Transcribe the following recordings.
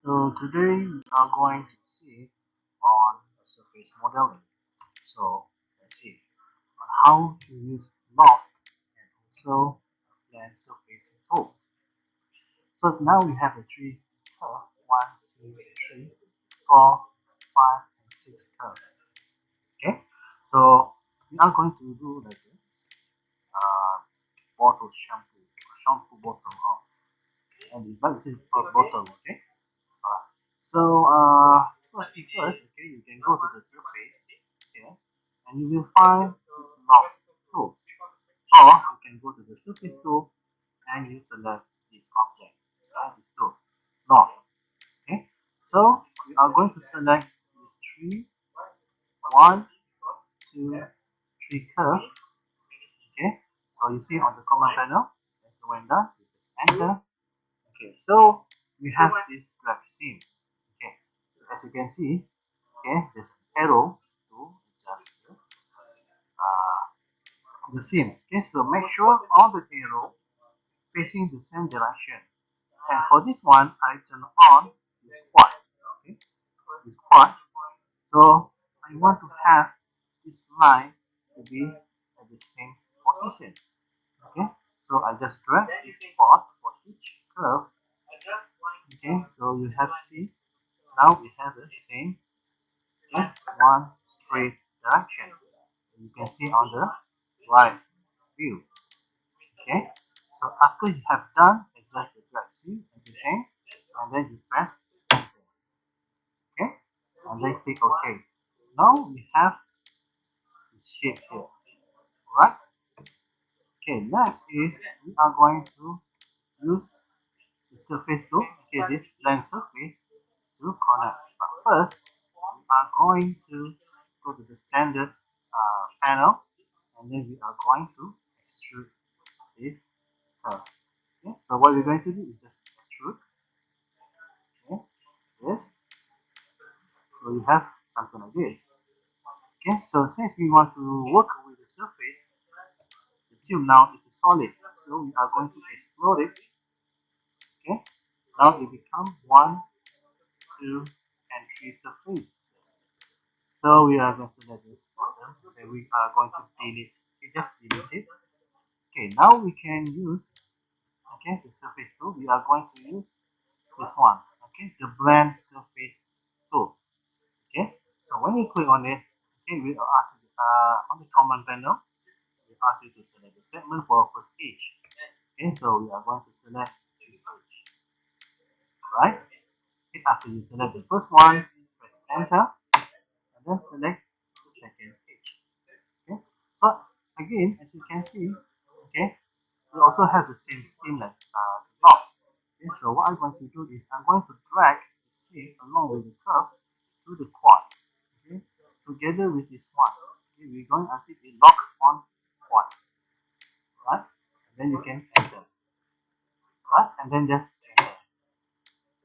So today we are going to see on surface modeling. So let's see on how to use loft and also blend surface tools. So now we have a three curve, 1, 2, 3, 4, 5, and 6 curve. Okay, so we are going to do like a bottle shampoo bottle of, and but this is per bottle. Okay. Alright. So first thing first, okay, you can go to the surface, okay, and you will find this loft tool. Or you can go to the surface tool and you select this object, this tool, loft. Okay. So we are going to select these three, one, two, three curve. Okay. So you see on the command panel, when done, you just enter. Okay. So we have this graph scene. Okay. As you can see, okay, there's an arrow to adjust the scene. Okay, so make sure all the arrow facing the same direction. And for this one, I turn on this quad. Okay, this quad. So I want to have this line to be at the same position. Okay, so I just drag this quad for each curve. Okay, so you have to see now we have the same, okay, one straight direction. You can see on the right view. Okay, so after you have done adjust the galaxy everything, and then you press enter. Okay, and then click OK. Now we have this shape here. Alright. Okay, next is we are going to use the surface tool. Okay, this blend surface to connect. But first, we are going to go to the standard panel, and then we are going to extrude this curve. Okay, so what we're going to do is just extrude. Okay, this. So you have something like this. Okay, so since we want to work with the surface, the tube now is solid. So we are going to explode it. Okay, now it becomes 1, 2, and 3 surfaces. So we are going to select this bottom. Okay, we are going to delete. Okay, just delete it. Okay, now we can use, okay, the surface tool. We are going to use this one. Okay, the blend surface tool. Okay, so when you click on it, okay, we are asked on the command panel, we ask you to select the segment for our first stage. Okay, so we are going to select this stage. Alright. Okay, after you select the first one, press enter, and then select the second stage. Okay, so again, as you can see, okay, we also have the same scene like the block. Okay, so what I'm going to do is I'm going to drag the scene along with the curve to the quad. Okay, together with this one. Okay, we're going until it lock on quad. Right? And then you can enter. Right? And then just enter.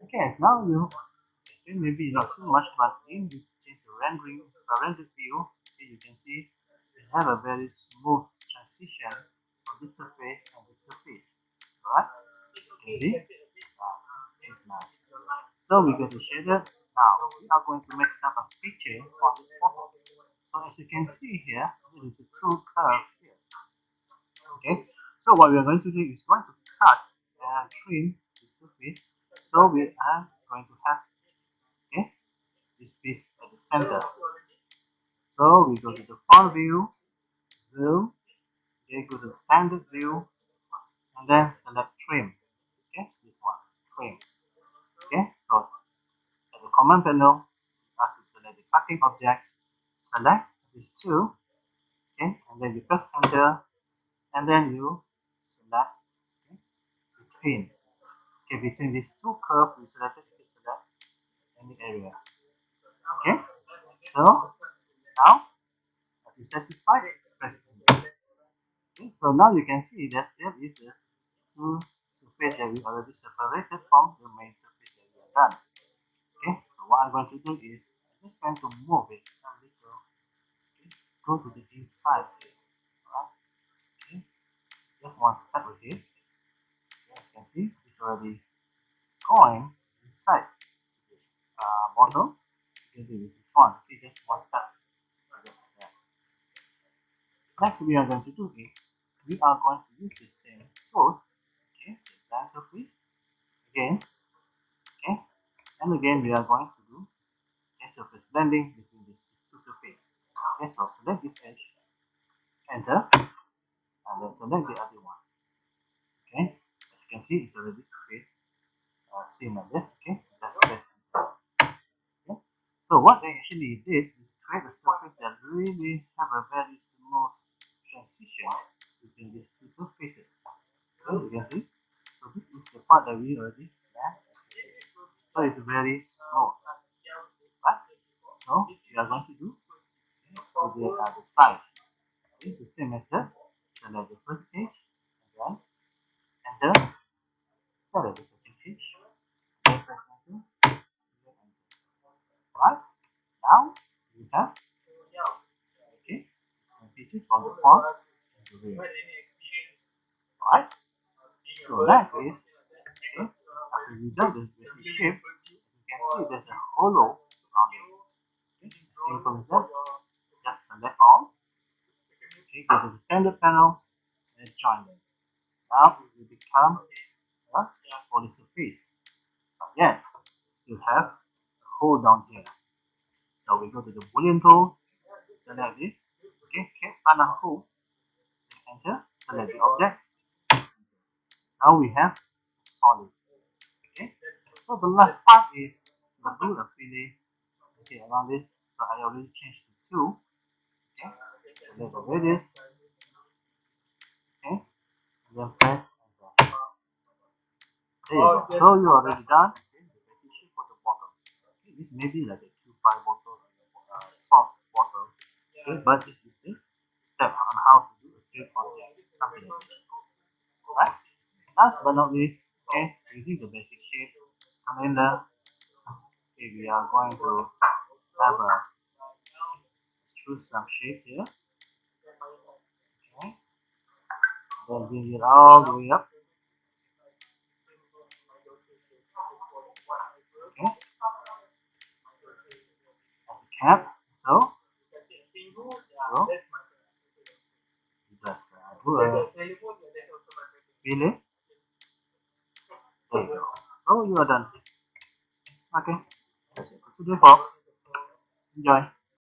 Okay, now you okay, maybe not so much, but in you change the rendering, the rendered view, okay, you can see we have a very smooth transition from this surface and this surface. Right? You can see? It's nice. So we go to shader. Now we are going to make some picture on this photo. So as you can see here, there is a true curve here. Okay. So what we are going to do is going to cut and trim the surface. So we are going to have, okay, this piece at the center. So we go to the front view, zoom, okay, go to the standard view, and then select trim. Okay, this one, trim. Okay, so at the command panel, as we select the cutting objects, select these two, okay, and then you press enter, and then you select, okay, between. Okay, between these two curves, we selected, you select any area. Okay, so now if you satisfied, press enter. Okay, so now you can see that there is a two surface that we already separated from the main surface that we have done. Okay, so what I'm going to do is I'm just going to move it a little. Okay, go to the inside. Alright, okay, just one step with it. Okay, as you can see, it's already going inside bottle. You can do with this one. Okay, just one step. Just like that. Next, we are going to do is we are going to use the same tools. Okay, the blend surface again. Okay, and again we are going to do a surface blending between these two surfaces. Okay, so select this edge, enter, and then select the other one. Okay, as you can see, it's already create same like this. Okay, just press enter. Okay, so what they actually did is create a surface that really have a very smooth transition between these two surfaces. Okay, you can see. So this is the part that we already blend. So it's very smooth. Right? So we are going to do for the other side. Okay, the same method. Select the first edge, again, enter. Select the second edge, then press enter, then enter. Right? Now we have okay some edges from the front and the rear. Right? So next is okay, after we done the basic shape, you can see there's a hollow around it. Okay, simple as that. Just select all. Okay, go to the standard panel and join them. Now it will become a poly surface. But yet, still have a hole down here. So we go to the boolean tool, select this, okay, keep panel hole, enter, select the object. Now we have solid. Okay. So the last part is to do a fillet. Okay, around this. So I already changed to 2. Okay. Select the radius. Okay. And then press enter. There you go. So you already done. Okay, the basic shape for the bottle. Okay, this may be like a Q5 bottle, sauce bottle. Okay, but this is the step on how to do a shape object, something like this. Right? Last but not least, okay, using the basic shape calendar, okay, we are going to have a choose some shape here. Okay, then bring it all the way up. Okay, as a cap. So, just do a fillet. There you go. So you are done. Okay, that's it for today, folks. Enjoy.